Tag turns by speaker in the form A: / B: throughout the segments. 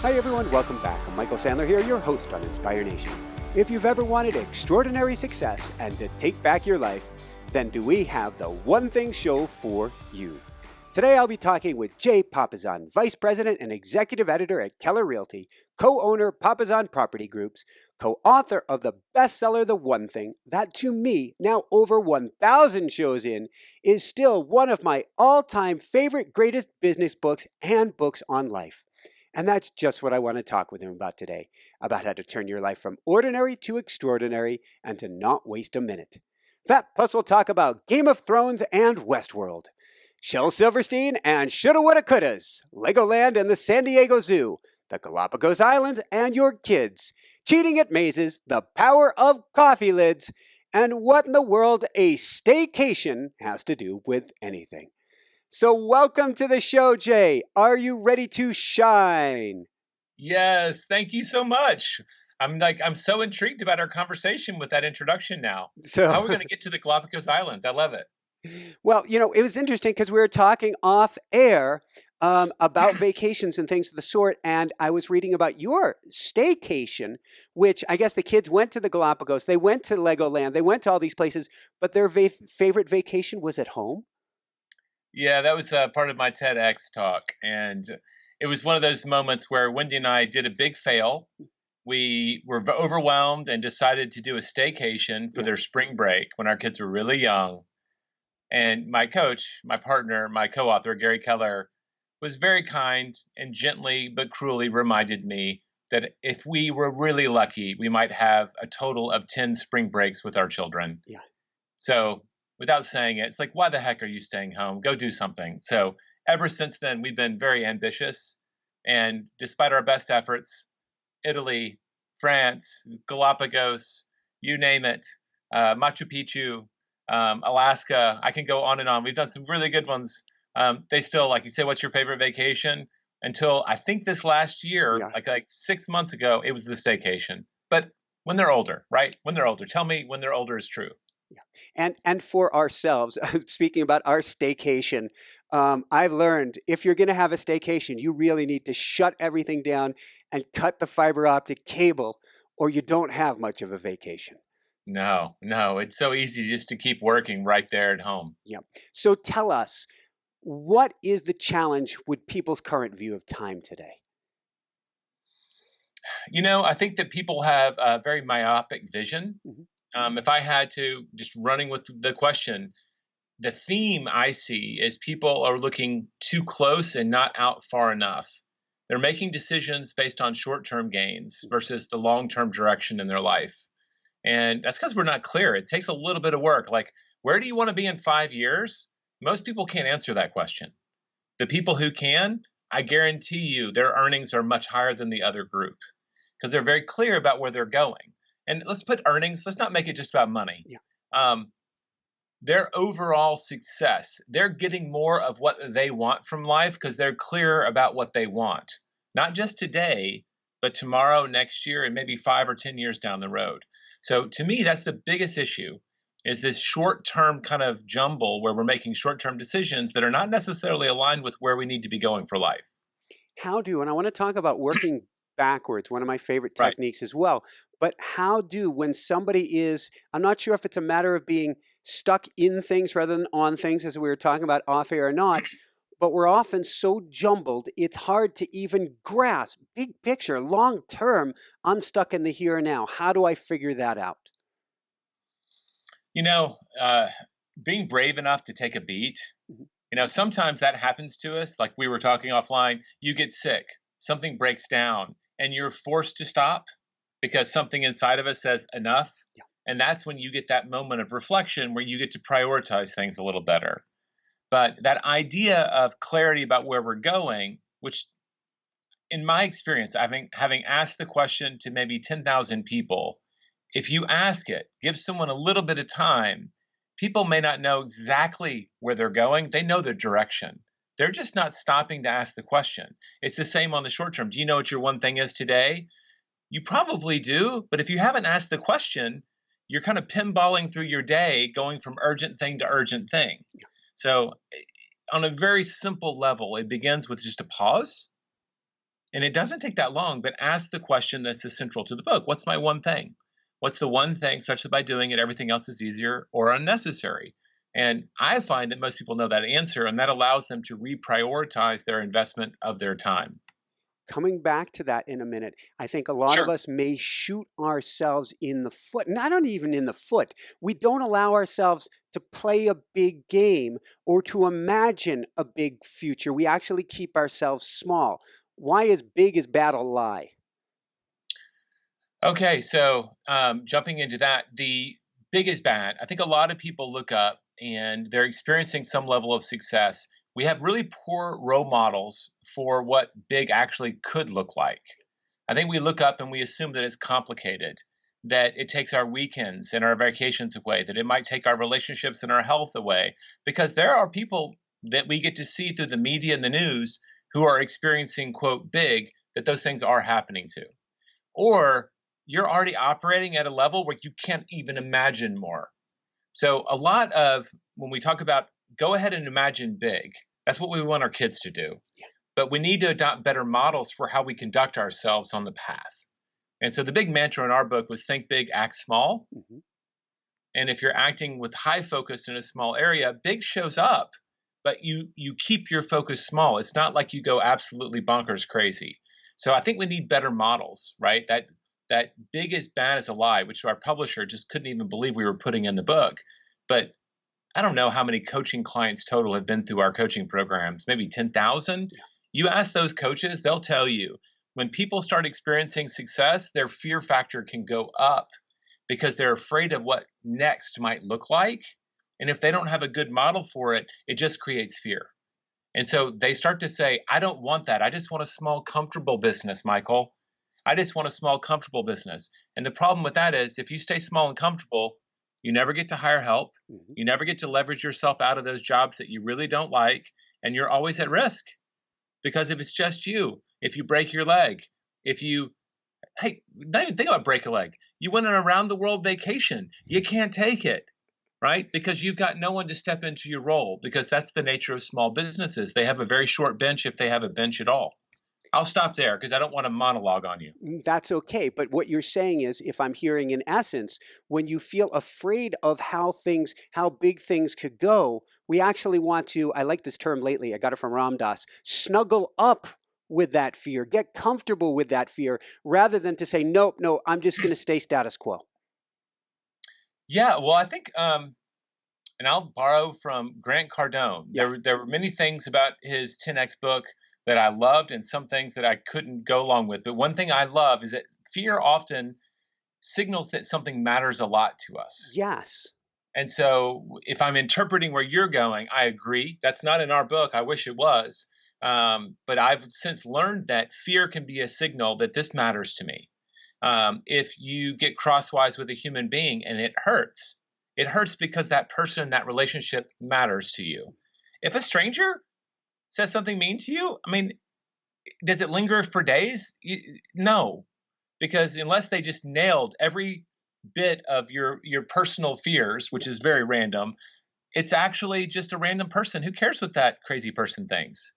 A: Hi everyone, welcome back. I'm Michael Sandler here, your host on Inspire Nation. If you've ever wanted extraordinary success and to take back your life, then do we have the One Thing Show for you. Today I'll be talking with Jay Papazan, Vice President and Executive Editor at Keller Realty, co-owner Papazan Properties Group, co-author of the bestseller The One Thing, that to me, now over 1,000 shows in, is still one of my all-time favorite greatest business books and books on life. And that's just what I want to talk with him about today, about how to turn your life from ordinary to extraordinary and to not waste a minute. That plus we'll talk about Game of Thrones and Westworld, Shel Silverstein and Shoulda Woulda Couldas, Legoland and the San Diego Zoo, the Galapagos Islands and your kids, cheating at mazes, the power of coffee lids, and what in the world a staycation has to do with anything. So welcome to the show, Jay. Are you ready to shine?
B: Yes, thank you so much. I'm so intrigued about our conversation with that introduction now.
A: So
B: how are we going to get to the Galapagos Islands? I love it.
A: Well, it was interesting because we were talking off air about vacations and things of the sort, and I was reading about your staycation, which I guess the kids went to the Galapagos, they went to Legoland, they went to all these places, but their favorite vacation was at home?
B: Yeah, that was part of my TEDx talk, and it was one of those moments where Wendy and I did a big fail. We were overwhelmed and decided to do a staycation for their spring break when our kids were really young. And my coach, my partner, my co-author, Gary Keller, was very kind and gently but cruelly reminded me that if we were really lucky, we might have a total of 10 spring breaks with our children.
A: Yeah.
B: So without saying it, it's like, why the heck are you staying home? Go do something. So ever since then, we've been very ambitious. And despite our best efforts, Italy, France, Galapagos, you name it, Machu Picchu, Alaska, I can go on and on. We've done some really good ones. They still, like you say, what's your favorite vacation? Until I think this last year, like 6 months ago, it was the staycation. But when they're older, right? When they're older. Tell me when they're older is true.
A: Yeah. And for ourselves, speaking about our staycation, I've learned if you're going to have a staycation, you really need to shut everything down and cut the fiber optic cable, or you don't have much of a vacation.
B: No, it's so easy just to keep working right there at home.
A: Yeah. So tell us, what is the challenge with people's current view of time today?
B: I think that people have a very myopic vision. Mm-hmm. If I had to, just running with the question, the theme I see is people are looking too close and not out far enough. They're making decisions based on short-term gains versus the long-term direction in their life. And that's because we're not clear. It takes a little bit of work. Like, where do you want to be in 5 years? Most people can't answer that question. The people who can, I guarantee you their earnings are much higher than the other group because they're very clear about where they're going. And let's put earnings, let's not make it just about money. Yeah. Their overall success, they're getting more of what they want from life because they're clear about what they want. Not just today, but tomorrow, next year, and maybe 5 or 10 years down the road. So to me, that's the biggest issue, is this short-term kind of jumble where we're making short-term decisions that are not necessarily aligned with where we need to be going for life.
A: And I want to talk about working backwards, one of my favorite techniques as well. But when somebody is, I'm not sure if it's a matter of being stuck in things rather than on things, as we were talking about off air or not, but we're often so jumbled, it's hard to even grasp big picture, long term. I'm stuck in the here and now. How do I figure that out?
B: Being brave enough to take a beat, sometimes that happens to us. Like we were talking offline, you get sick, something breaks down, and you're forced to stop because something inside of us says enough. Yeah. And that's when you get that moment of reflection where you get to prioritize things a little better. But that idea of clarity about where we're going, which in my experience, having asked the question to maybe 10,000 people, if you ask it, give someone a little bit of time, people may not know exactly where they're going. They know their direction. They're just not stopping to ask the question. It's the same on the short term. Do you know what your one thing is today? You probably do, but if you haven't asked the question, you're kind of pinballing through your day, going from urgent thing to urgent thing. Yeah. So on a very simple level, it begins with just a pause And it doesn't take that long, but ask the question that's central to the book. What's my one thing? What's the one thing such that by doing it, everything else is easier or unnecessary? And I find that most people know that answer, and that allows them to reprioritize their investment of their time.
A: Coming back to that in a minute, I think a lot of
B: Sure.
A: us may shoot ourselves in the foot, not even in the foot. We don't allow ourselves to play a big game or to imagine a big future. We actually keep ourselves small. Why is big is bad a lie?
B: Okay, so jumping into that, the big is bad. I think a lot of people look up and they're experiencing some level of success. We have really poor role models for what big actually could look like. I think we look up and we assume that it's complicated, that it takes our weekends and our vacations away, that it might take our relationships and our health away, because there are people that we get to see through the media and the news who are experiencing, quote, big, that those things are happening to. Or you're already operating at a level where you can't even imagine more. So a lot of when we talk about go ahead and imagine big, that's what we want our kids to do. But we need to adopt better models for how we conduct ourselves on the path. And so the big mantra in our book was think big, act small.
A: Mhm.
B: And if you're acting with high focus in a small area, big shows up, but you keep your focus small. It's not like you go absolutely bonkers crazy. So I think we need better models, right? That big is bad is a lie, which our publisher just couldn't even believe we were putting in the book. But I don't know how many coaching clients total have been through our coaching programs, maybe 10,000. You ask those coaches, they'll tell you when people start experiencing success, their fear factor can go up because they're afraid of what next might look like. And if they don't have a good model for it, it just creates fear. And so they start to say, I don't want that. I just want a small, comfortable business, Michael. I just want a small, comfortable business. And the problem with that is if you stay small and comfortable, you never get to hire help.
A: Mhm.
B: You never get to leverage yourself out of those jobs that you really don't like. And you're always at risk. Because if it's just you, if you break your leg, hey, not even think about break a leg. You went on a around the world vacation. You can't take it, right? Because you've got no one to step into your role, because that's the nature of small businesses. They have a very short bench if they have a bench at all. I'll stop there because I don't want to monologue on you.
A: That's okay. But what you're saying is, if I'm hearing in essence, when you feel afraid of how big things could go, we actually want to, I like this term lately, I got it from Ram Dass, snuggle up with that fear, get comfortable with that fear, rather than to say, nope, no, I'm just going to stay status quo.
B: Yeah, well, I think, and I'll borrow from Grant Cardone.
A: Yeah.
B: There were many things about his 10X book that I loved and some things that I couldn't go along with. But one thing I love is that fear often signals that something matters a lot to us.
A: Yes.
B: And so if I'm interpreting where you're going, I agree. That's not in our book. I wish it was. But I've since learned that fear can be a signal that this matters to me. If you get crosswise with a human being and it hurts because that person, that relationship matters to you. If a stranger says something mean to you, I mean, does it linger for days? No, because unless they just nailed every bit of your personal fears, which is very random, it's actually just a random person. Who cares what that crazy person thinks,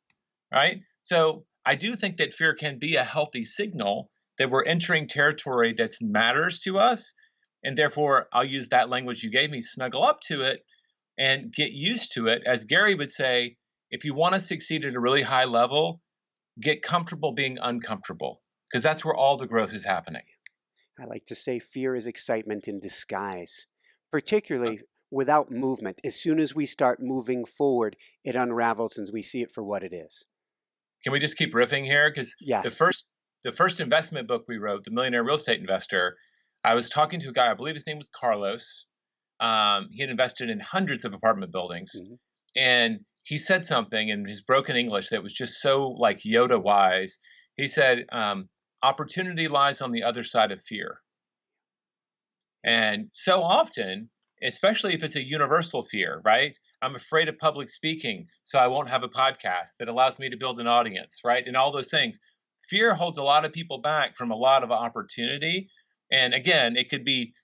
B: right? So I do think that fear can be a healthy signal that we're entering territory that matters to us. And therefore, I'll use that language you gave me, snuggle up to it and get used to it. As Gary would say, if you want to succeed at a really high level, get comfortable being uncomfortable, because that's where all the growth is happening.
A: I like to say fear is excitement in disguise, particularly without movement. As soon as we start moving forward, it unravels and we see it for what it is.
B: Can we just keep riffing here? Because
A: Yes.
B: the first investment book we wrote, The Millionaire Real Estate Investor, I was talking to a guy, I believe his name was Carlos. He had invested in hundreds of apartment buildings.
A: Mm-hmm.
B: And he said something in his broken English that was just so like Yoda wise. He said, opportunity lies on the other side of fear. And so often, especially if it's a universal fear, right? I'm afraid of public speaking, so I won't have a podcast that allows me to build an audience, right? And all those things. Fear holds a lot of people back from a lot of opportunity. And again, it could be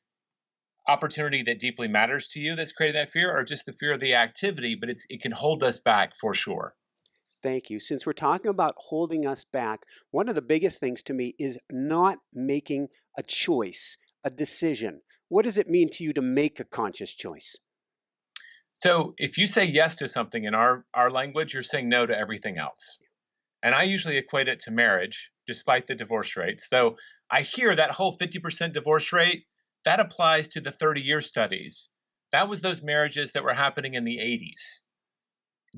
B: opportunity that deeply matters to you that's creating that fear, or just the fear of the activity, but it can hold us back for sure.
A: Thank you. Since we're talking about holding us back, one of the biggest things to me is not making a choice, a decision. What does it mean to you to make a conscious choice?
B: So if you say yes to something in our language, you're saying no to everything else. And I usually equate it to marriage, despite the divorce rates. Though I hear that whole 50% divorce rate, that applies to the 30-year studies. That was those marriages that were happening in the 80s.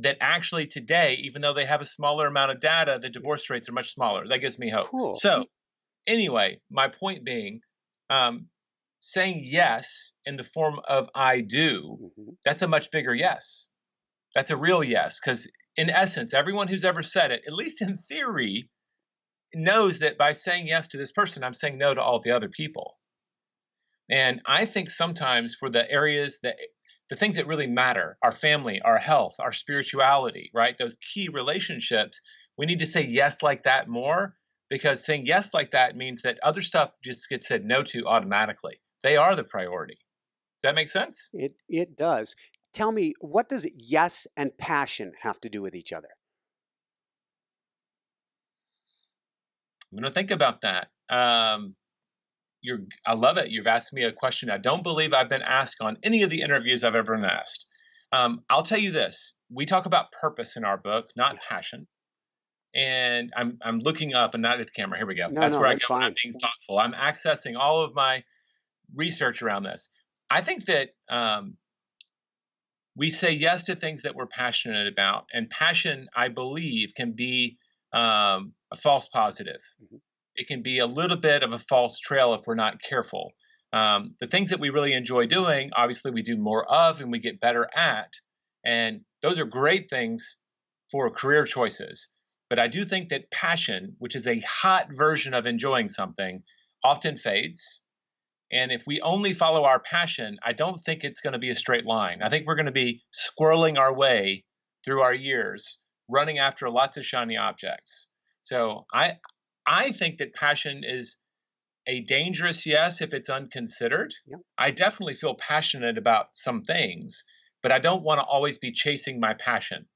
B: That actually today, even though they have a smaller amount of data, the divorce rates are much smaller. That gives me hope.
A: Cool.
B: So anyway, my point being, um, saying yes in the form of I do, that's a much bigger yes. That's a real yes. Because in essence, everyone who's ever said it, at least in theory, knows that by saying yes to this person, I'm saying no to all the other people. And I think sometimes for the areas that the things that really matter, our family, our health, our spirituality, right? Those key relationships, we need to say yes like that more, because saying yes like that means that other stuff just gets said no to automatically. They are the priority. Does that make sense?
A: It does. Tell me, what does yes and passion have to do with each other?
B: I'm going to think about that. I love it. You've asked me a question I don't believe I've been asked on any of the interviews I've ever been asked. I'll tell you this. We talk about purpose in our book, not passion. And I'm looking up and not at the camera. Here we go. That's where I go when I'm being thoughtful. I'm accessing all of my research around this. I think that we say yes to things that we're passionate about. And passion, I believe, can be a false positive. It can be a little bit of a false trail if we're not careful. The things that we really enjoy doing, obviously, we do more of and we get better at. And those are great things for career choices. But I do think that passion, which is a hot version of enjoying something, often fades. And if we only follow our passion, I don't think it's going to be a straight line. I think we're going to be squirreling our way through our years, running after lots of shiny objects. So I think that passion is a dangerous yes if it's unconsidered. Yep. I definitely feel passionate about some things, but I don't want to always be chasing my passion.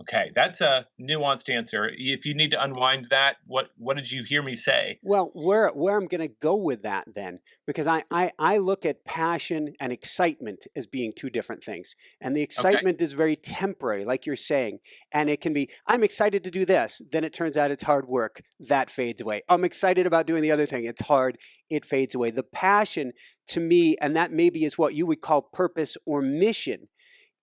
B: Okay, that's a nuanced answer. If you need to unwind that, what did you hear me say?
A: Well, where I'm going to go with that then, because I look at passion and excitement as being two different things. And the excitement is very temporary, like you're saying. And it can be, I'm excited to do this. Then it turns out it's hard work. That fades away. I'm excited about doing the other thing. It's hard. It fades away. The passion to me, and that maybe is what you would call purpose or mission,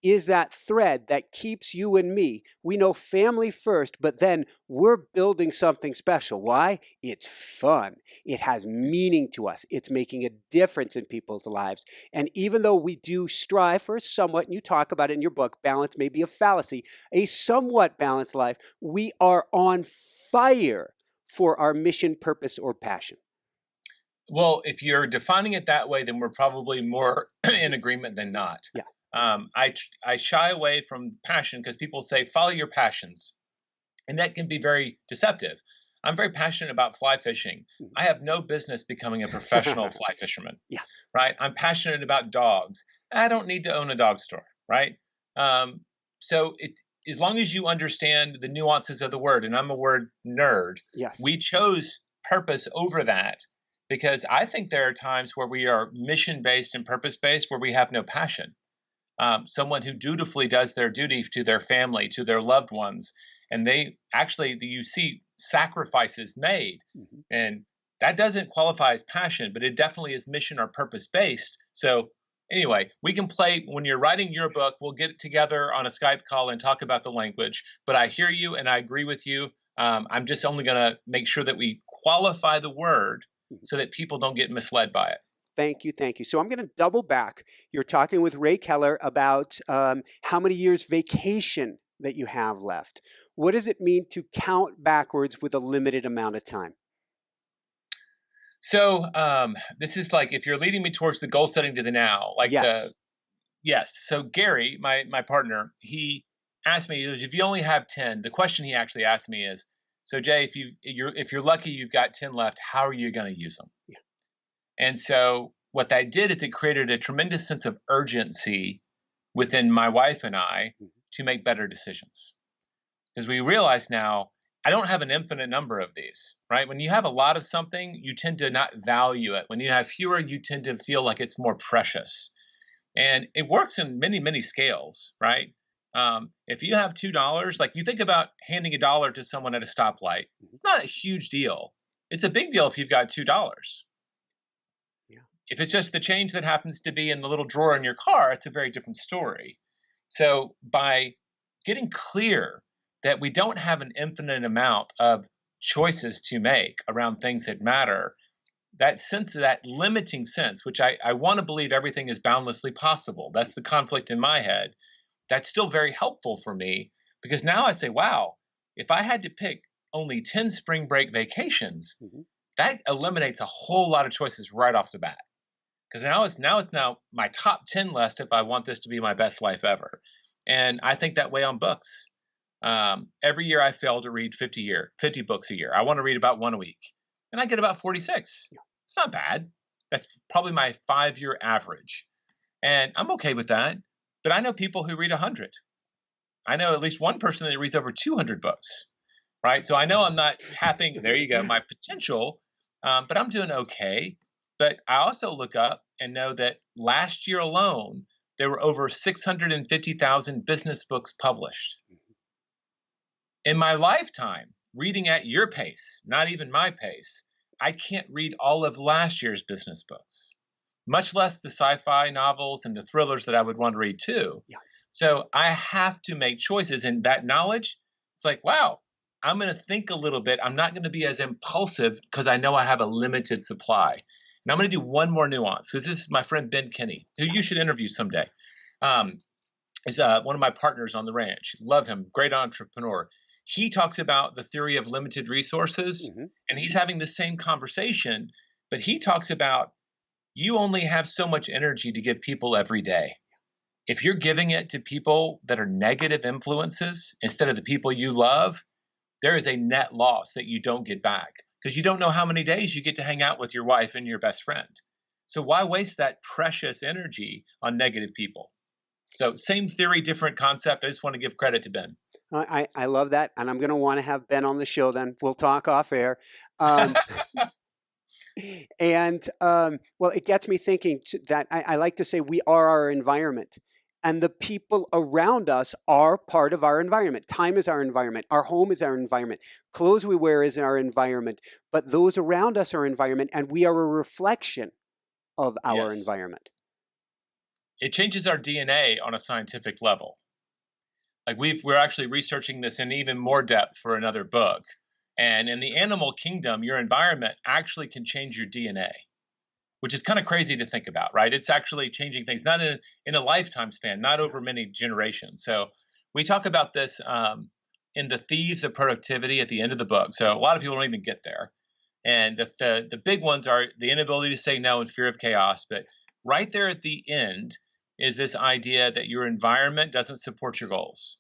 A: is that thread that keeps you and me. We know family first, but then we're building something special. Why? It's fun. It has meaning to us. It's making a difference in people's lives. And even though we do strive for a somewhat, and you talk about it in your book, balance may be a fallacy, a somewhat balanced life, we are on fire for our mission, purpose, or passion.
B: Well, if you're defining it that way, then we're probably more in agreement than not.
A: Yeah.
B: I shy away from passion because people say, follow your passions. And that can be very deceptive. I'm very passionate about fly fishing. I have no business becoming a professional fly fisherman. Yeah. Right. I'm passionate about dogs. I don't need to own a dog store. Right. So as long as you understand the nuances of the word, and I'm a word nerd, yes, we chose purpose over that because I think there are times where we are mission-based and purpose-based where we have no passion. Someone who dutifully does their duty to their family, to their loved ones, and you see sacrifices made. And that doesn't qualify as passion, but it definitely is mission or purpose-based. So anyway, we can play, when you're writing your book, we'll get together on a Skype call and talk about the language. But I hear you and I agree with you. I'm just only going to make sure that we qualify the word so that people don't get misled by it.
A: Thank you. Thank you. So I'm going to double back. You're talking with Ray Keller about how many years vacation that you have left. What does it mean to count backwards with a limited amount of time?
B: So this is like if you're leading me towards the goal setting to the now. Like yes. Yes. So Gary, my partner, he asked me, if you only have 10, the question he actually asked me is, so Jay, if you're lucky, you've got 10 left, how are you going to use them? Yeah. And so what that did is it created a tremendous sense of urgency within my wife and I to make better decisions. because we realize now I don't have an infinite number of these, right? When you have a lot of something, you tend to not value it. When you have fewer, you tend to feel like it's more precious. And it works in many, many scales, right? If you have $2, like you think about handing $1 to someone at a stoplight, it's not a huge deal. It's a big deal if you've got $2.
A: Yeah.
B: If it's just the change that happens to be in the little drawer in your car, it's a very different story. So by getting clear that we don't have an infinite amount of choices to make around things that matter, that sense of that limiting sense, which I want to believe everything is boundlessly possible. That's the conflict in my head. That's still very helpful for me, because now I say, wow, if I had to pick only 10 spring break vacations, that eliminates a whole lot of choices right off the bat. Because now it's my top 10 list if I want this to be my best life ever. And I think that way on books. Every year I fail to read 50 books a year. I want to read about one a week. And I get about 46. It's not bad. That's probably my 5-year average. And I'm okay with that. But I know people who read 100. I know at least one person that reads over 200 books, right? So I know I'm not tapping, there you go, my potential, but I'm doing okay. But I also look up and know that last year alone, there were over 650,000 business books published. In my lifetime, reading at your pace, not even my pace, I can't read all of last year's business books, much less the sci-fi novels and the thrillers that I would want to read too.
A: Yeah.
B: So I have to make choices, and that knowledge, it's like, wow, I'm going to think a little bit. I'm not going to be as impulsive because I know I have a limited supply. And I'm going to do one more nuance, because this is my friend Ben Kinney, who you should interview someday. Is one of my partners on the ranch. Love him, great entrepreneur. He talks about the theory of limited resources, and he's having the same conversation, but he talks about you only have so much energy to give people every day. If you're giving it to people that are negative influences instead of the people you love, there is a net loss that you don't get back, because you don't know how many days you get to hang out with your wife and your best friend. So why waste that precious energy on negative people? So same theory, different concept. I just want to give credit to Ben.
A: I love that. And I'm going to want to have Ben on the show then. We'll talk off air. Well, it gets me thinking that I like to say we are our environment. And the people around us are part of our environment. Time is our environment. Our home is our environment. Clothes we wear is our environment. But those around us are environment, and we are a reflection of our environment.
B: It changes our DNA on a scientific level. Like we're actually researching this in even more depth for another book. And in the animal kingdom, your environment actually can change your DNA, which is kind of crazy to think about, right? It's actually changing things, not in a lifetime span, not over many generations. So we talk about this in the Thieves of Productivity at the end of the book. So a lot of people don't even get there. And the big ones are the inability to say no and fear of chaos. But right there at the end is this idea that your environment doesn't support your goals.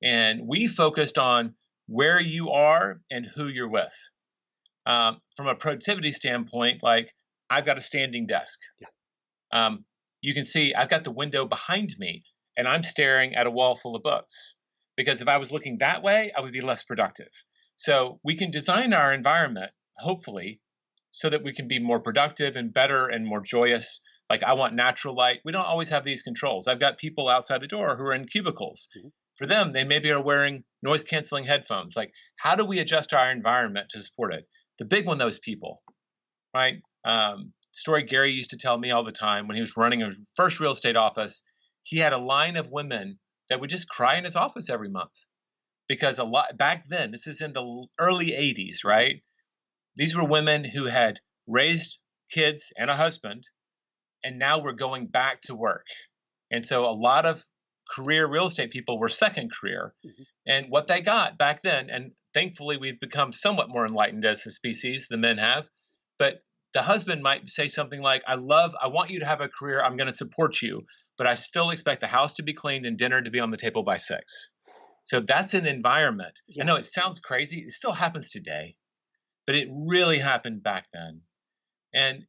B: And we focused on where you are and who you're with. From a productivity standpoint, like I've got a standing desk. Yeah. You can see I've got the window behind me, and I'm staring at a wall full of books. Because if I was looking that way, I would be less productive. So we can design our environment, hopefully, so that we can be more productive and better and more joyous. Like I want natural light. We don't always have these controls. I've got people outside the door who are in cubicles. For them, they maybe are wearing noise-canceling headphones. Like, how do we adjust our environment to support it? The big one, though, is people, right? Story Gary used to tell me all the time when he was running his first real estate office. He had a line of women that would just cry in his office every month. Because a lot back then, this is in the early 80s, right? These were women who had raised kids and a husband, and now we're going back to work. And so a lot of career real estate people were second career. And what they got back then, and thankfully we've become somewhat more enlightened as a species, the men have, but the husband might say something like, I want you to have a career, I'm going to support you, but I still expect the house to be cleaned and dinner to be on the table by 6. So that's an environment. Yes. I know it sounds crazy. It still happens today, but it really happened back then. And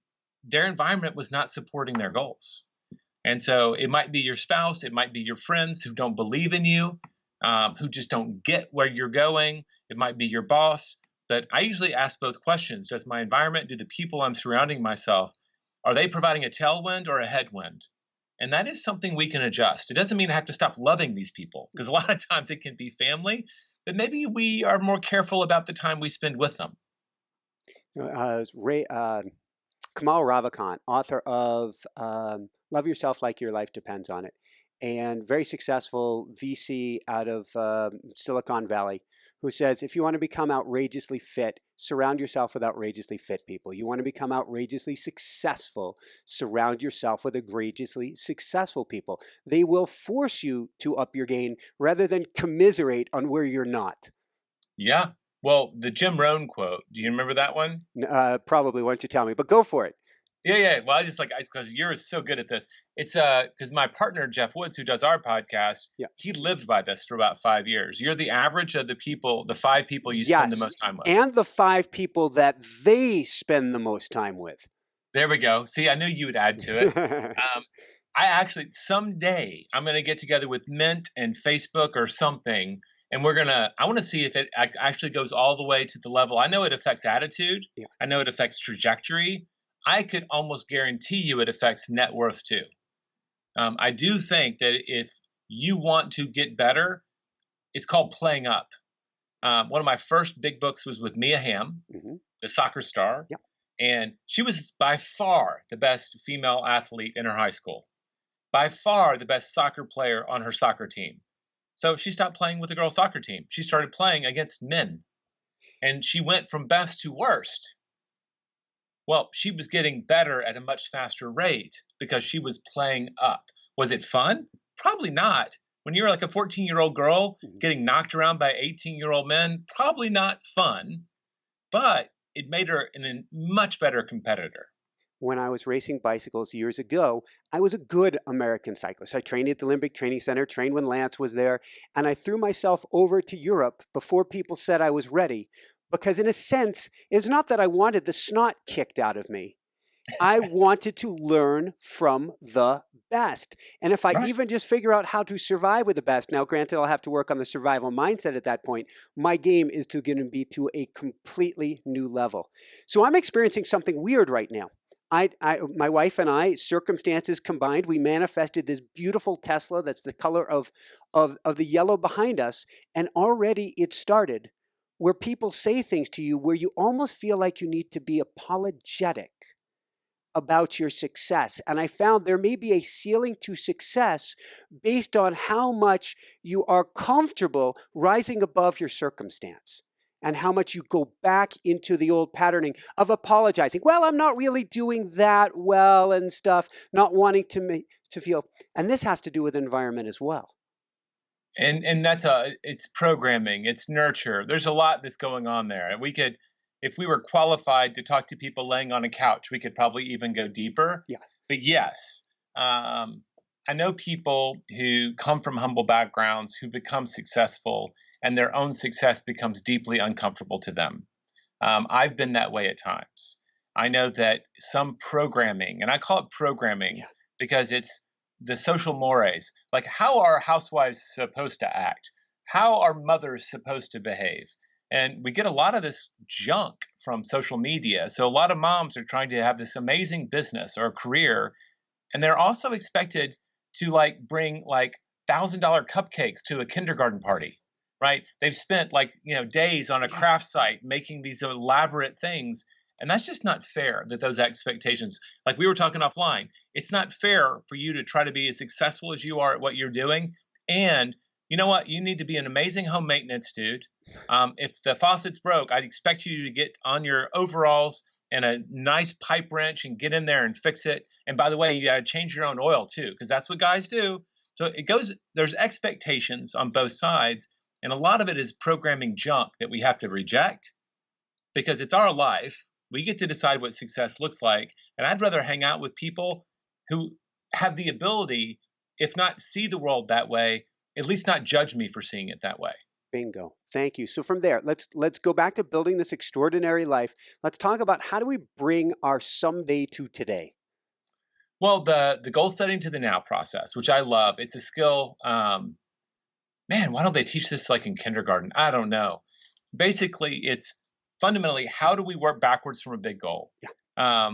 B: their environment was not supporting their goals. And so it might be your spouse, it might be your friends who don't believe in you. who just don't get where you're going. It might be your boss. But I usually ask both questions. Does my environment, do the people I'm surrounding myself, are they providing a tailwind or a headwind? And that is something we can adjust. It doesn't mean I have to stop loving these people, because a lot of times it can be family, but maybe we are more careful about the time we spend with them.
A: Kamal Ravikant, author of Love Yourself Like Your Life Depends on It, and very successful VC out of Silicon Valley, who says if you want to become outrageously fit, surround yourself with outrageously fit people. You want to become outrageously successful, surround yourself with outrageously successful people. They will force you to up your game rather than commiserate on where you're not.
B: Yeah. Well, the Jim Rohn quote, do you remember that one?
A: Probably. Why don't you tell me? But go for it.
B: Yeah. Well, I just because you're so good at this. It's because my partner Jeff Woods, who does our podcast, he lived by this for about 5 years. You're the average of the people, the 5 people you spend the most time with,
A: and the 5 people that they spend the most time with.
B: There we go. See, I knew you would add to it. I actually someday I'm going to get together with Mint and Facebook or something. And I want to see if it actually goes all the way to the level. I know it affects attitude. Yeah. I know it affects trajectory. I could almost guarantee you it affects net worth too. I do think that if you want to get better, it's called playing up. One of my first big books was with Mia Hamm, the soccer star. Yeah. And she was by far the best female athlete in her high school, by far the best soccer player on her soccer team. So she stopped playing with the girls' soccer team. She started playing against men. And she went from best to worst. Well, she was getting better at a much faster rate because she was playing up. Was it fun? Probably not. When you're like a 14-year-old girl getting knocked around by 18-year-old men, probably not fun. But it made her a much better competitor.
A: When I was racing bicycles years ago, I was a good American cyclist. I trained at the Olympic Training Center, trained when Lance was there, and I threw myself over to Europe before people said I was ready. Because in a sense, it's not that I wanted the snot kicked out of me. I wanted to learn from the best. And if I even just figure out how to survive with the best, now granted I'll have to work on the survival mindset at that point, my game is going to be to a completely new level. So I'm experiencing something weird right now. My wife and I, circumstances combined, we manifested this beautiful Tesla that's the color of the yellow behind us, and already it started where people say things to you where you almost feel like you need to be apologetic about your success. And I found there may be a ceiling to success based on how much you are comfortable rising above your circumstance, and how much you go back into the old patterning of apologizing. Well, I'm not really doing that well and stuff, not wanting to feel. And this has to do with environment as well.
B: And it's programming, it's nurture. There's a lot that's going on there. And we could, if we were qualified to talk to people laying on a couch, we could probably even go deeper. Yeah. But yes, I know people who come from humble backgrounds who become successful, and their own success becomes deeply uncomfortable to them. I've been that way at times. I know that some programming, and I call it programming because it's the social mores, like how are housewives supposed to act? How are mothers supposed to behave? And we get a lot of this junk from social media. So a lot of moms are trying to have this amazing business or career, and they're also expected to bring $1,000 cupcakes to a kindergarten party. Right? They've spent days on a craft site making these elaborate things. And that's just not fair that those expectations, like we were talking offline, it's not fair for you to try to be as successful as you are at what you're doing. And you know what? You need to be an amazing home maintenance dude. If the faucet's broke, I'd expect you to get on your overalls and a nice pipe wrench and get in there and fix it. And by the way, you got to change your own oil too, because that's what guys do. So there's expectations on both sides. And a lot of it is programming junk that we have to reject because it's our life. We get to decide what success looks like. And I'd rather hang out with people who have the ability, if not see the world that way, at least not judge me for seeing it that way.
A: Bingo. Thank you. So from there, let's go back to building this extraordinary life. Let's talk about how do we bring our someday to today?
B: Well, the goal setting to the now process, which I love, it's a skill man, why don't they teach this like in kindergarten? I don't know. Basically, it's fundamentally how do we work backwards from a big goal?
A: Yeah.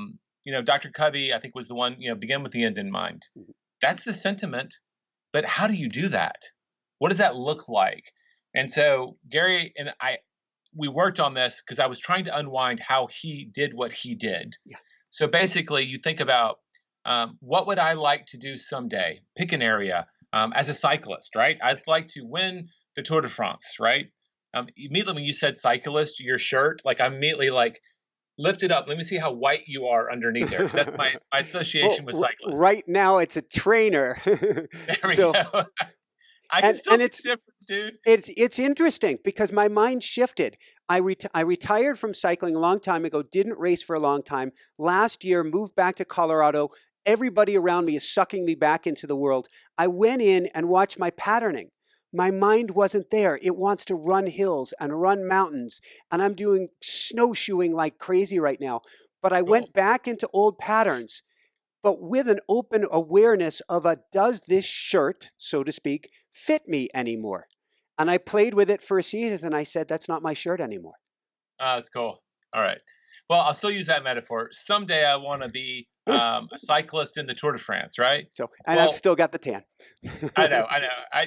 B: Dr. Covey, I think, was the one, begin with the end in mind.
A: Mhm.
B: That's the sentiment. But how do you do that? What does that look like? And so Gary and we worked on this because I was trying to unwind how he did what he did.
A: Yeah.
B: So basically, you think about what would I like to do someday? Pick an area. As a cyclist, right? I'd like to win the Tour de France, right? Immediately when you said cyclist, your shirt, like I'm immediately like, lift it up. Let me see how white you are underneath there. 'Cause that's my association with cyclists.
A: Right now, it's a trainer.
B: There we
A: So,
B: go. I can still see the difference, dude.
A: It's interesting because my mind shifted. I retired from cycling a long time ago, didn't race for a long time. Last year, moved back to Colorado. Everybody around me is sucking me back into the world. I went in and watched my patterning. My mind wasn't there. It wants to run hills and run mountains. And I'm doing snowshoeing like crazy right now. But I went back into old patterns, but with an open awareness of does this shirt, so to speak, fit me anymore? And I played with it for a season and I said, that's not my shirt anymore.
B: That's cool. All right. Well, I'll still use that metaphor. Someday I want to be a cyclist in the Tour de France, right?
A: So, and I've still got the tan.
B: I know.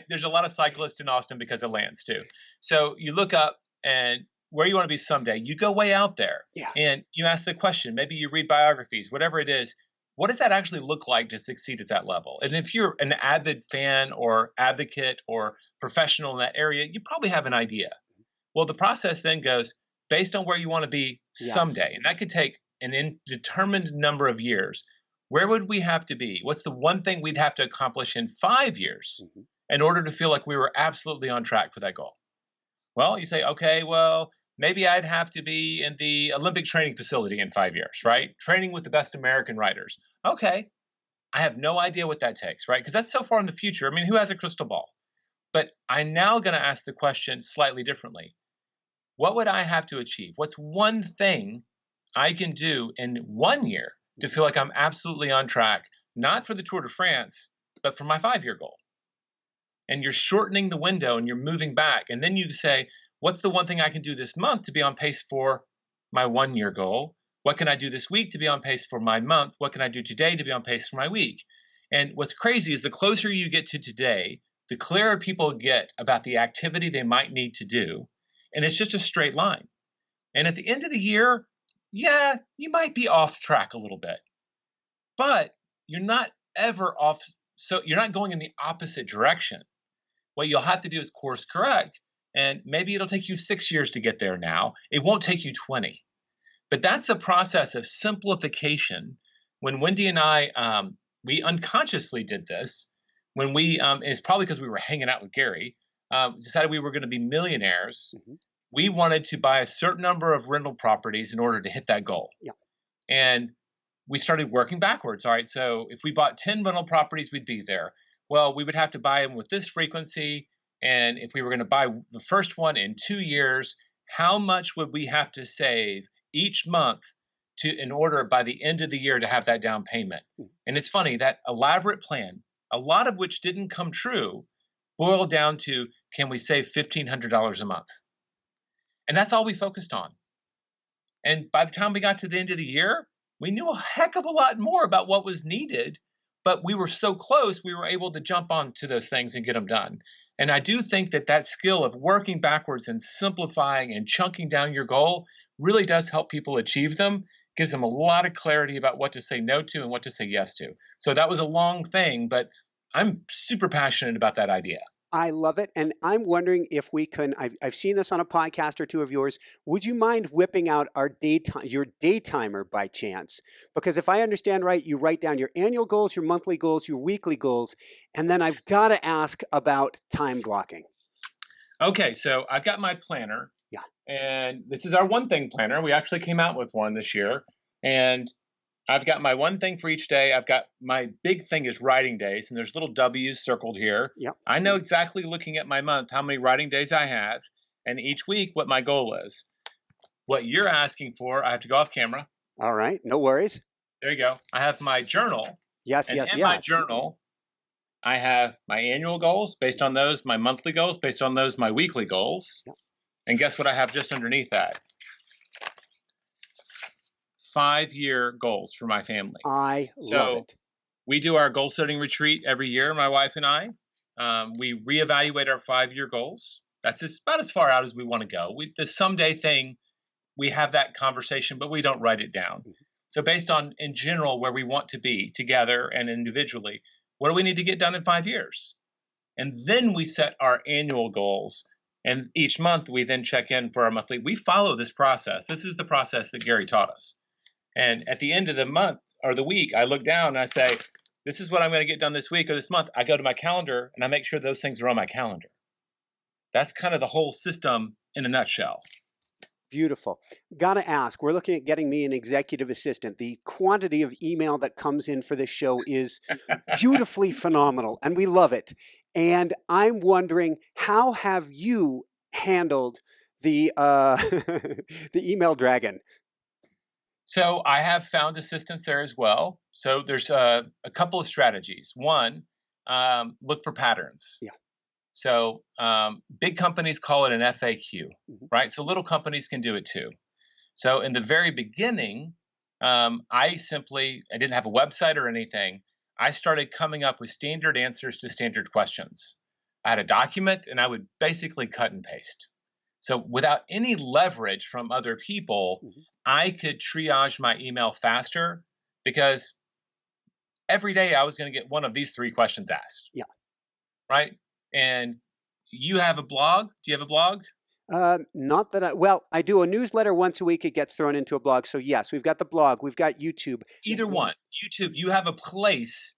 B: There's a lot of cyclists in Austin because of Lance too. So you look up and where you want to be someday, you go way out there.
A: Yeah.
B: And you ask the question, maybe you read biographies, whatever it is, what does that actually look like to succeed at that level? And if you're an avid fan or advocate or professional in that area, you probably have an idea. Well, the process then goes based on where you want to be someday. And that could take an indeterminate number of years. Where would we have to be? What's the one thing we'd have to accomplish in 5 years in order to feel like we were absolutely on track for that goal? Well, you say, okay, well, maybe I'd have to be in the Olympic training facility in 5 years, right? Training with the best American writers. Okay. I have no idea what that takes, right? Because that's so far in the future. I mean, who has a crystal ball? But I'm now going to ask the question slightly differently. What would I have to achieve? What's one thing I can do in 1 year to feel like I'm absolutely on track, not for the Tour de France, but for my 5-year goal? And you're shortening the window and you're moving back. And then you say, what's the one thing I can do this month to be on pace for my 1-year goal? What can I do this week to be on pace for my month? What can I do today to be on pace for my week? And what's crazy is the closer you get to today, the clearer people get about the activity they might need to do. And it's just a straight line. And at the end of the year, yeah, you might be off track a little bit, but you're not ever off. So you're not going in the opposite direction. What you'll have to do is course correct. And maybe it'll take you 6 years to get there now. It won't take you 20. But that's a process of simplification. When Wendy and I, we unconsciously did this when it's probably because we were hanging out with Gary, decided we were going to be millionaires. We wanted to buy a certain number of rental properties in order to hit that goal.
A: Yeah.
B: And we started working backwards. All right. So if we bought 10 rental properties, we'd be there. Well, we would have to buy them with this frequency. And if we were going to buy the first one in 2 years, how much would we have to save each month in order by the end of the year to have that down payment? And it's funny, that elaborate plan, a lot of which didn't come true, boiled down to, can we save $1,500 a month? And that's all we focused on. And by the time we got to the end of the year, we knew a heck of a lot more about what was needed, but we were so close, we were able to jump onto those things and get them done. And I do think that skill of working backwards and simplifying and chunking down your goal really does help people achieve them, gives them a lot of clarity about what to say no to and what to say yes to. So that was a long thing, but I'm super passionate about that idea.
A: I love it. And I'm wondering if we can, I've seen this on a podcast or two of yours. Would you mind whipping out your daytimer by chance? Because if I understand right, you write down your annual goals, your monthly goals, your weekly goals, and then I've got to ask about time blocking.
B: Okay, so I've got my planner.
A: Yeah.
B: And this is our one thing planner. We actually came out with one this year. And I've got my one thing for each day. I've got my big thing is writing days, and there's little W's circled here.
A: Yep.
B: I know exactly looking at my month how many writing days I have, and each week what my goal is. What you're asking for, I have to go off camera.
A: All right, no worries.
B: There you go. I have my journal.
A: Yes.
B: My journal, I have my annual goals based on those, my monthly goals based on those, my weekly goals.
A: Yep.
B: And guess what I have just underneath that? 5-year goals for my family.
A: I love it.
B: We do our goal setting retreat every year, my wife and I. We reevaluate our 5-year goals. That's about as far out as we want to go. The someday thing, we have that conversation, but we don't write it down. Mm-hmm. So based on, in general, where we want to be together and individually, what do we need to get done in 5 years? And then we set our annual goals. And each month we then check in for our monthly. We follow this process. This is the process that Gary taught us. And at the end of the month or the week, I look down and I say, this is what I'm going to get done this week or this month. I go to my calendar and I make sure those things are on my calendar. That's kind of the whole system in a nutshell.
A: Beautiful. Gotta ask, we're looking at getting me an executive assistant. The quantity of email that comes in for this show is beautifully phenomenal, and we love it. And I'm wondering, how have you handled the the email dragon?
B: So I have found assistants there as well. So there's a couple of strategies. One, look for patterns. Yeah. So big companies call it an FAQ, mm-hmm. right? So little companies can do it too. So in the very beginning, I didn't have a website or anything. I started coming up with standard answers to standard questions. I had a document and I would basically cut and paste. So without any leverage from other people, mm-hmm. I could triage my email faster because every day I was going to get one of these 3 questions asked. Yeah. Right? And you have a blog? Do you have a blog?
A: Not that I do a newsletter once a week. It gets thrown into a blog. So yes, we've got the blog. We've got YouTube.
B: Either one. YouTube, you have a place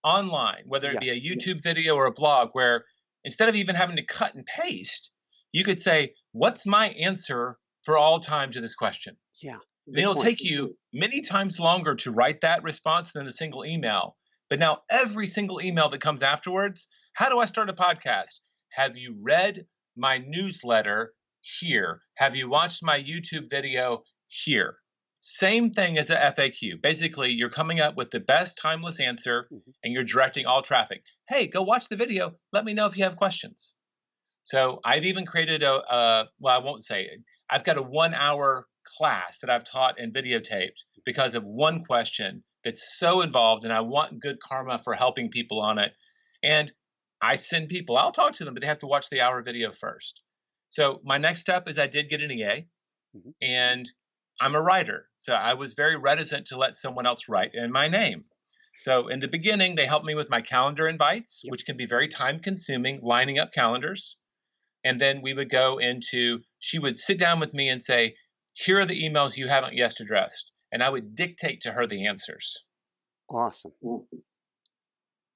B: online, whether it be a YouTube video or a blog, where instead of even having to cut and paste, you could say, what's my answer for all time to this question? Yeah. It'll take you many times longer to write that response than a single email. But now every single email that comes afterwards, how do I start a podcast? Have you read my newsletter? Here. Have you watched my YouTube video? Here. Same thing as the FAQ. Basically, you're coming up with the best timeless answer, mm-hmm. and you're directing all traffic. Hey, go watch the video. Let me know if you have questions. So I've even created I won't say it. I've got a 1-hour class that I've taught and videotaped because of one question that's so involved, and I want good karma for helping people on it. And I send people, I'll talk to them, but they have to watch the hour video first. So my next step is I did get an EA, mm-hmm. and I'm a writer. So I was very reticent to let someone else write in my name. So in the beginning, they helped me with my calendar invites, which can be very time consuming, lining up calendars. And then we would go into, she would sit down with me and say, here are the emails you haven't yet addressed. And I would dictate to her the answers.
A: Awesome.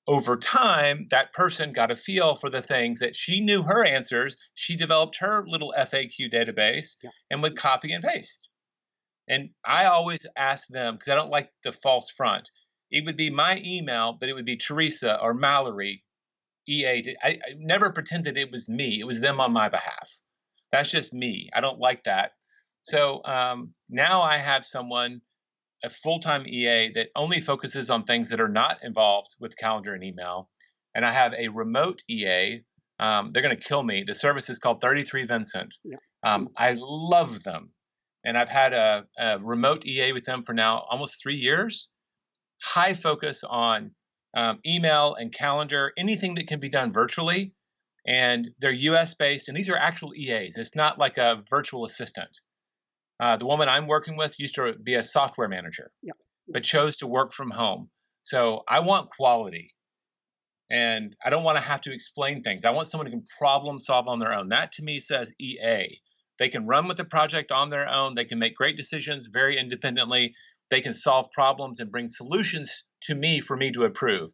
B: Over time, that person got a feel for the things that she knew her answers. She developed her little FAQ database and would copy and paste. And I always ask them, because I don't like the false front. It would be my email, but it would be Teresa or Mallory, EA. I never pretended it was me. It was them on my behalf. That's just me. I don't like that. So now I have someone, a full-time EA that only focuses on things that are not involved with calendar and email. And I have a remote EA. They're going to kill me. The service is called 33 Vincent. I love them. And I've had a remote EA with them for now almost 3 years. High focus on email and calendar, anything that can be done virtually. And they're US-based, and these are actual EAs. It's not like a virtual assistant. The woman I'm working with used to be a software manager, but chose to work from home. So I want quality, and I don't want to have to explain things. I want someone who can problem solve on their own. That to me says EA. They can run with the project on their own. They can make great decisions very independently. They can solve problems and bring solutions to me for me to approve.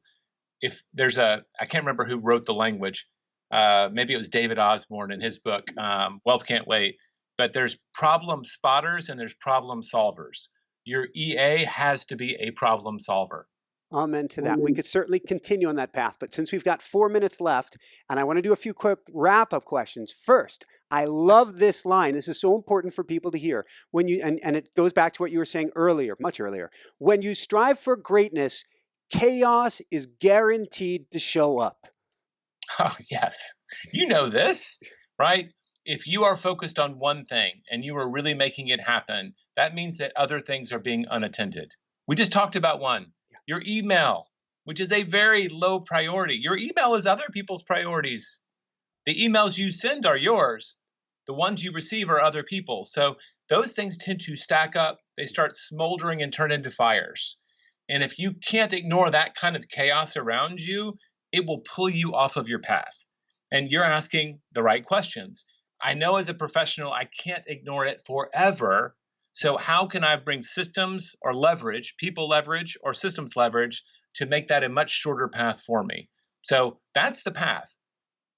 B: If there's I can't remember who wrote the language. Maybe it was David Osborne in his book, Wealth Can't Wait. But there's problem spotters and there's problem solvers. Your EA has to be a problem solver.
A: Amen to that. We could certainly continue on that path, but since we've got 4 minutes left, and I want to do a few quick wrap-up questions. First, I love this line. This is so important for people to hear. When you and it goes back to what you were saying earlier, much earlier. When you strive for greatness, chaos is guaranteed to show up.
B: Oh, yes. You know this, right? If you are focused on one thing and you are really making it happen, that means that other things are being unattended. We just talked about one, your email, which is a very low priority. Your email is other people's priorities. The emails you send are yours. The ones you receive are other people's. So those things tend to stack up. They start smoldering and turn into fires. And if you can't ignore that kind of chaos around you, it will pull you off of your path. And you're asking the right questions. I know as a professional, I can't ignore it forever. So how can I bring systems or leverage, people leverage or systems leverage to make that a much shorter path for me? So that's the path.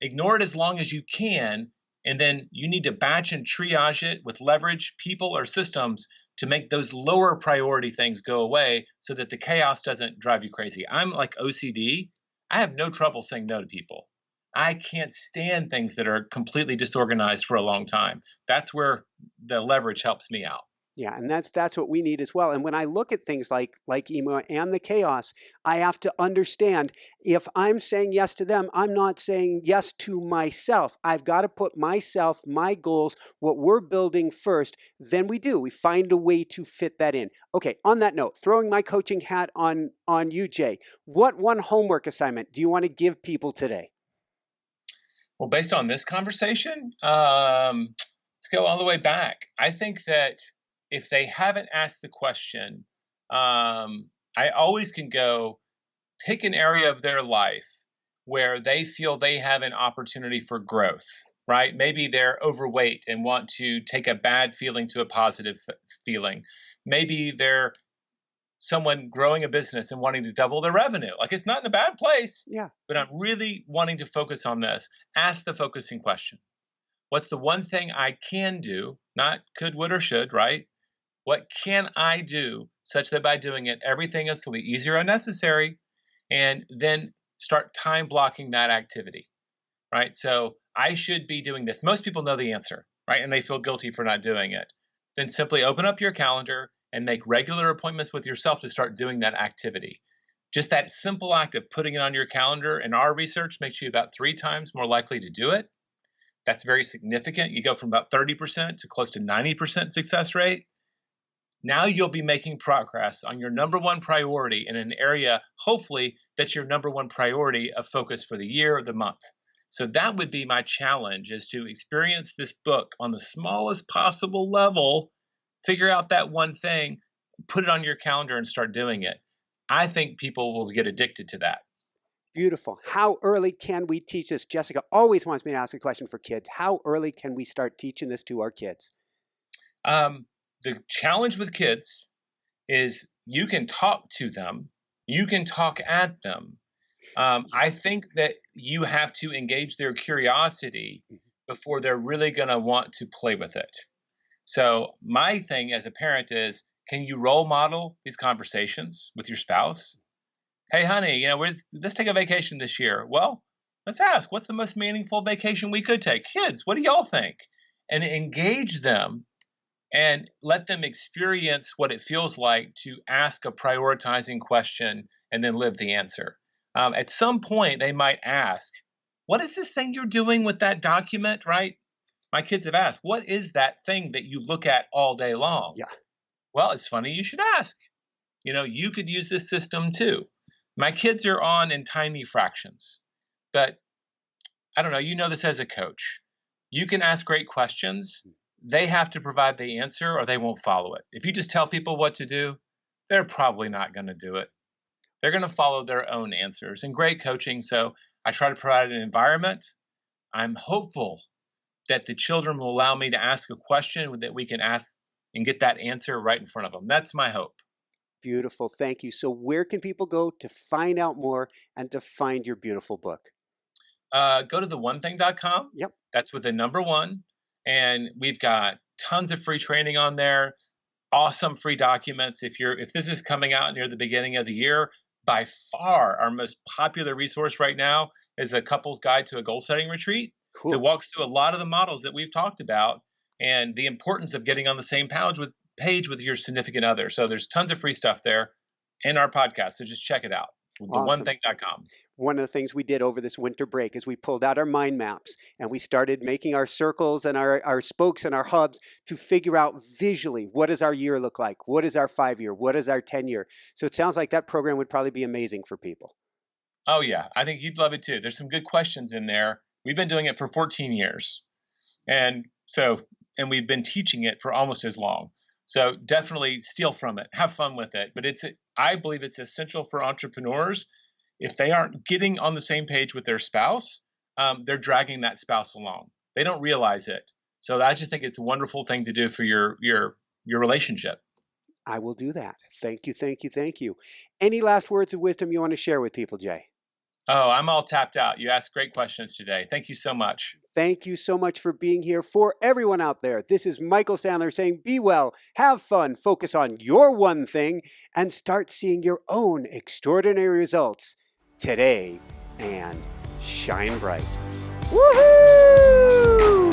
B: Ignore it as long as you can, and then you need to batch and triage it with leverage, people, or systems to make those lower priority things go away so that the chaos doesn't drive you crazy. I'm like OCD. I have no trouble saying no to people. I can't stand things that are completely disorganized for a long time. That's where the leverage helps me out.
A: Yeah, and that's what we need as well. And when I look at things like emo and the chaos, I have to understand if I'm saying yes to them, I'm not saying yes to myself. I've got to put myself, my goals, what we're building first. Then we find a way to fit that in. Okay, on that note, throwing my coaching hat on you, Jay, what one homework assignment do you want to give people today?
B: Well, based on this conversation, let's go all the way back. I think that if they haven't asked the question, I always can go pick an area of their life where they feel they have an opportunity for growth, right? Maybe they're overweight and want to take a bad feeling to a positive feeling. Maybe they're someone growing a business and wanting to double their revenue. Like, it's not in a bad place, but I'm really wanting to focus on this. Ask the focusing question. What's the one thing I can do? Not could, would, or should, right? What can I do such that by doing it, everything else will be easier or necessary? And then start time blocking that activity, right? So I should be doing this. Most people know the answer, right? And they feel guilty for not doing it. Then simply open up your calendar and make regular appointments with yourself to start doing that activity. Just that simple act of putting it on your calendar, and our research makes you about 3 times more likely to do it. That's very significant. You go from about 30% to close to 90% success rate. Now you'll be making progress on your number one priority in an area, hopefully, that's your number one priority of focus for the year or the month. So that would be my challenge, is to experience this book on the smallest possible level, figure out that one thing, put it on your calendar and start doing it. I think people will get addicted to that.
A: Beautiful. How early can we teach this? Jessica always wants me to ask a question for kids. How early can we start teaching this to our kids?
B: The challenge with kids is you can talk to them, you can talk at them. I think that you have to engage their curiosity before they're really going to want to play with it. So my thing as a parent is, can you role model these conversations with your spouse? Hey, honey, let's take a vacation this year. Well, let's ask, what's the most meaningful vacation we could take? Kids, what do y'all think? And engage them and let them experience what it feels like to ask a prioritizing question and then live the answer. At some point, they might ask, what is this thing you're doing with that document, right? My kids have asked, what is that thing that you look at all day long?
A: Yeah.
B: Well, it's funny you should ask. You could use this system too. My kids are on in tiny fractions, but I don't know, this as a coach. You can ask great questions. They have to provide the answer or they won't follow it. If you just tell people what to do, they're probably not going to do it. They're going to follow their own answers. And great coaching, so I try to provide an environment. I'm hopeful that the children will allow me to ask a question that we can ask and get that answer right in front of them. That's my hope.
A: Beautiful. Thank you. So where can people go to find out more and to find your beautiful book?
B: Go to theonething.com.
A: Yep.
B: That's with the number 1. And we've got tons of free training on there, awesome free documents. If this is coming out near the beginning of the year, by far our most popular resource right now is a couple's guide to a goal setting retreat.
A: Cool.
B: That walks through a lot of the models that we've talked about and the importance of getting on the same page with your significant other. So there's tons of free stuff there in our podcast. So just check it out.
A: Awesome.
B: theonething.com.
A: One of the things we did over this winter break is we pulled out our mind maps and we started making our circles and our spokes and our hubs to figure out visually, what does our year look like? What is our 5-year? What is our 10-year? So it sounds like that program would probably be amazing for people.
B: Oh, yeah. I think you'd love it too. There's some good questions in there. We've been doing it for 14 years. And we've been teaching it for almost as long. So definitely steal from it, have fun with it. But I believe it's essential for entrepreneurs. If they aren't getting on the same page with their spouse, they're dragging that spouse along. They don't realize it. So I just think it's a wonderful thing to do for your relationship.
A: I will do that. Thank you, thank you, thank you. Any last words of wisdom you want to share with people, Jay?
B: Oh, I'm all tapped out. You asked great questions today. Thank you so much.
A: Thank you so much for being here. For everyone out there, this is Michael Sandler saying, be well, have fun, focus on your one thing, and start seeing your own extraordinary results today and shine bright. Woohoo!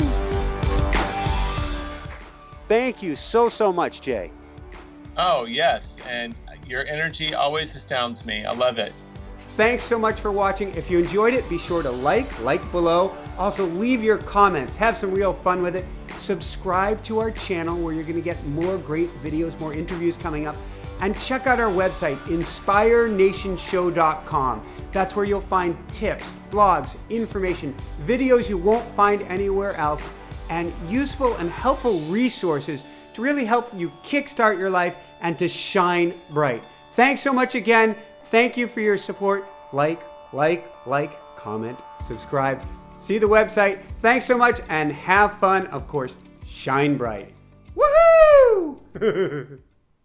A: Thank you so much, Jay.
B: Oh, yes. And your energy always astounds me. I love it.
A: Thanks so much for watching. If you enjoyed it, be sure to like below. Also, leave your comments. Have some real fun with it. Subscribe to our channel where you're going to get more great videos, more interviews coming up. And check out our website, inspirnationshow.com. That's where you'll find tips, blogs, information, videos you won't find anywhere else, and useful and helpful resources to really help you kickstart your life and to shine bright. Thanks so much again. Thank you for your support. Like, comment, subscribe. See the website. Thanks so much and have fun. Of course, shine bright. Woohoo!